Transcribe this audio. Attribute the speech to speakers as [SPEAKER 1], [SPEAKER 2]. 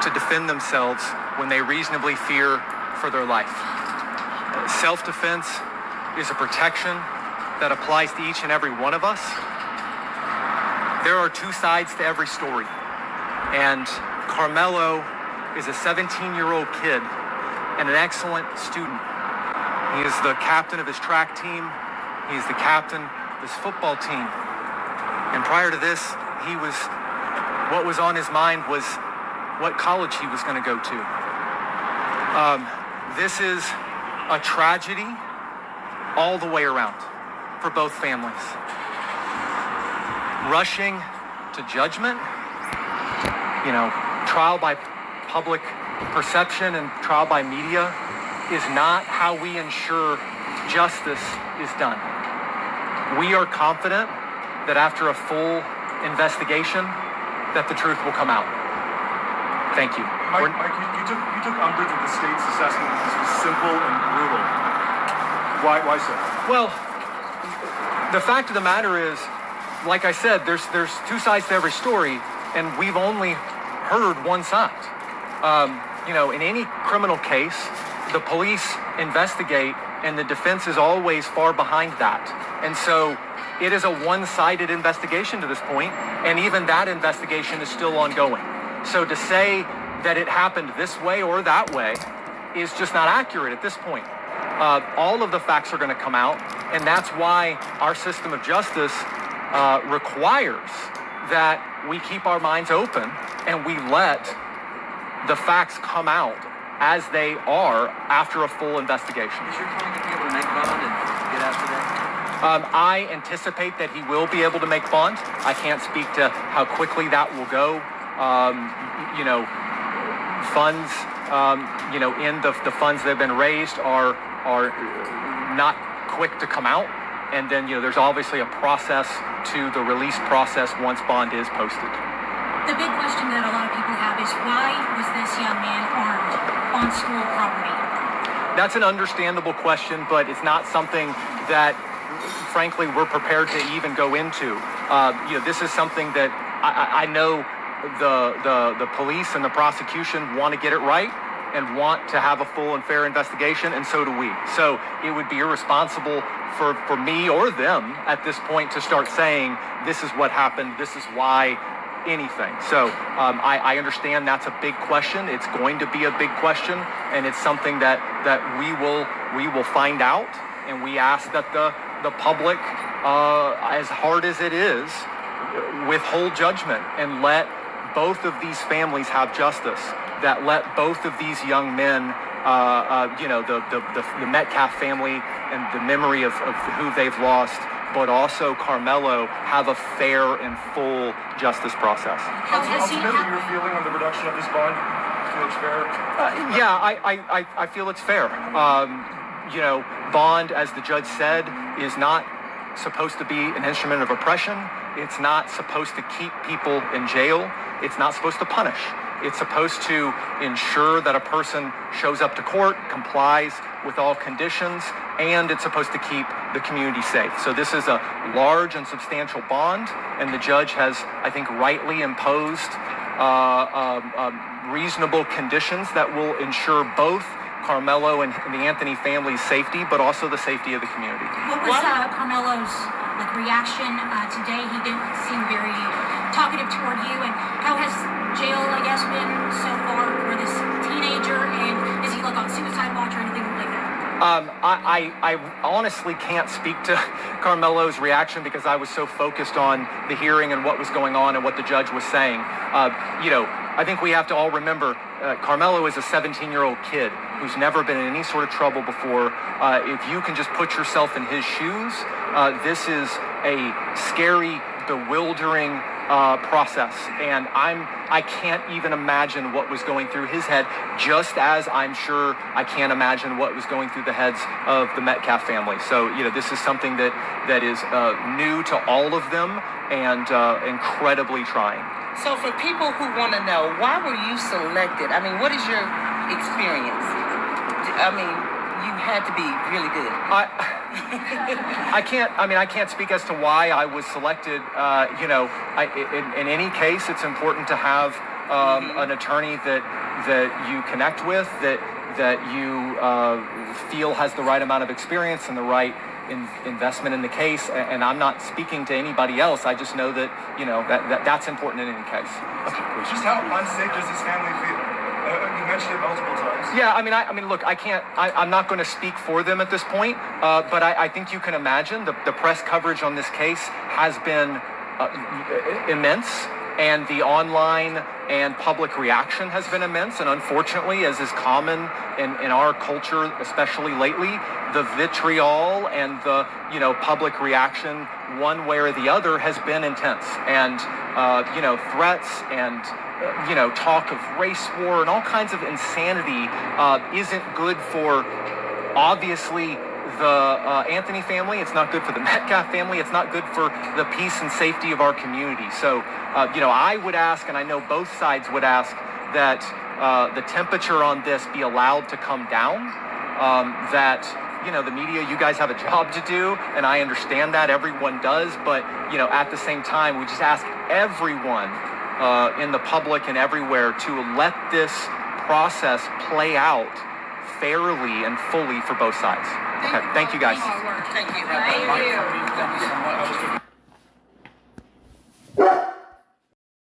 [SPEAKER 1] to defend themselves when they reasonably fear for their life. Self-defense is a protection that applies to each and every one of us. There are two sides to every story. And Karmelo is a 17-year-old kid and an excellent student. He is the captain of his track team. He's the captain of his football team. And prior to this, what was on his mind was what college he was going to go to. This is a tragedy all the way around for both families. Rushing to judgment, trial by public perception and trial by media is not how we ensure justice is done. We are confident that after a full investigation, that the truth will come out. Thank you.
[SPEAKER 2] Mike, you took umbrage with the state's assessment that this was simple and brutal. Why so?
[SPEAKER 1] Well, the fact of the matter is, like I said, there's two sides to every story, and we've only heard one side. In any criminal case, the police investigate, and the defense is always far behind that. And so it is a one-sided investigation to this point, and even that investigation is still ongoing. So to say that it happened this way or that way is just not accurate at this point. All of the facts are going to come out, and that's why our system of justice requires that we keep our minds open and we let the facts come out as they are after a full investigation.
[SPEAKER 3] Is your client going to be able to make bond and get after that?
[SPEAKER 1] I anticipate that he will be able to make bond. I can't speak to how quickly that will go. Funds, in the funds that have been raised are not quick to come out. And then, there's obviously a process to the release process once bond is posted.
[SPEAKER 4] The big question that a lot of people have is, why was this young man armed on school property?
[SPEAKER 1] That's an understandable question, but it's not something that, frankly, we're prepared to even go into. This is something that I know the police and the prosecution want to get it right and want to have a full and fair investigation, and so do we. So it would be irresponsible for me or them at this point to start saying, this is what happened, this is why, anything. So I understand that's a big question. It's going to be a big question, and it's something that we will find out, and we ask that the public, as hard as it is, withhold judgment and let both of these families have justice, that let both of these young men, the Metcalf family and the memory of who they've lost, but also Karmelo, have a fair and full justice process.
[SPEAKER 2] Ultimately, your feeling on the reduction of this bond, do you feel it's fair?
[SPEAKER 1] I feel it's fair. Bond, as the judge said, is not supposed to be an instrument of oppression. It's not supposed to keep people in jail. It's not supposed to punish. It's supposed to ensure that a person shows up to court, complies with all conditions, and it's supposed to keep the community safe. So this is a large and substantial bond, and the judge has, I think, rightly imposed reasonable conditions that will ensure both Karmelo and the Anthony family's safety, but also the safety of the community.
[SPEAKER 4] What was Karmelo's reaction today? He didn't seem very talkative toward you, and how has jail, I guess, been so far for this teenager, and does he look on suicide watch or anything like that?
[SPEAKER 1] I honestly can't speak to Karmelo's reaction because I was so focused on the hearing and what was going on and what the judge was saying. I think we have to all remember Karmelo is a 17-year-old kid who's never been in any sort of trouble before. If you can just put yourself in his shoes, this is a scary, bewildering process, and I can't even imagine what was going through his head, just as I'm sure I can't imagine what was going through the heads of the Metcalf family. So this is something that is new to all of them and incredibly trying.
[SPEAKER 5] So for people who want to know, why were you selected? I mean, what is your experience? I mean, you had to be really good.
[SPEAKER 1] I can't speak as to why I was selected. In any case, it's important to have an attorney that you connect with, that you feel has the right amount of experience and the right investment in the case. And I'm not speaking to anybody else. I just know that that's important in any case.
[SPEAKER 2] Just how unsafe does this family feel? You mentioned it multiple times.
[SPEAKER 1] Yeah, I mean, look, I'm not going to speak for them at this point, but I think you can imagine the press coverage on this case has been immense, and the online and public reaction has been immense. And unfortunately, as is common in our culture, especially lately, the vitriol and the public reaction one way or the other has been intense. And threats and talk of race war and all kinds of insanity isn't good for, obviously, the Anthony family. It's not good for the Metcalf family. It's not good for the peace and safety of our community. So, I would ask, and I know both sides would ask, that the temperature on this be allowed to come down, that the media, you guys have a job to do, and I understand that everyone does, but at the same time, we just ask everyone in the public and everywhere to let this process play out fairly and fully for both sides. Okay, thank you guys.
[SPEAKER 5] Thank you.
[SPEAKER 4] Thank you.
[SPEAKER 2] Thank you so much.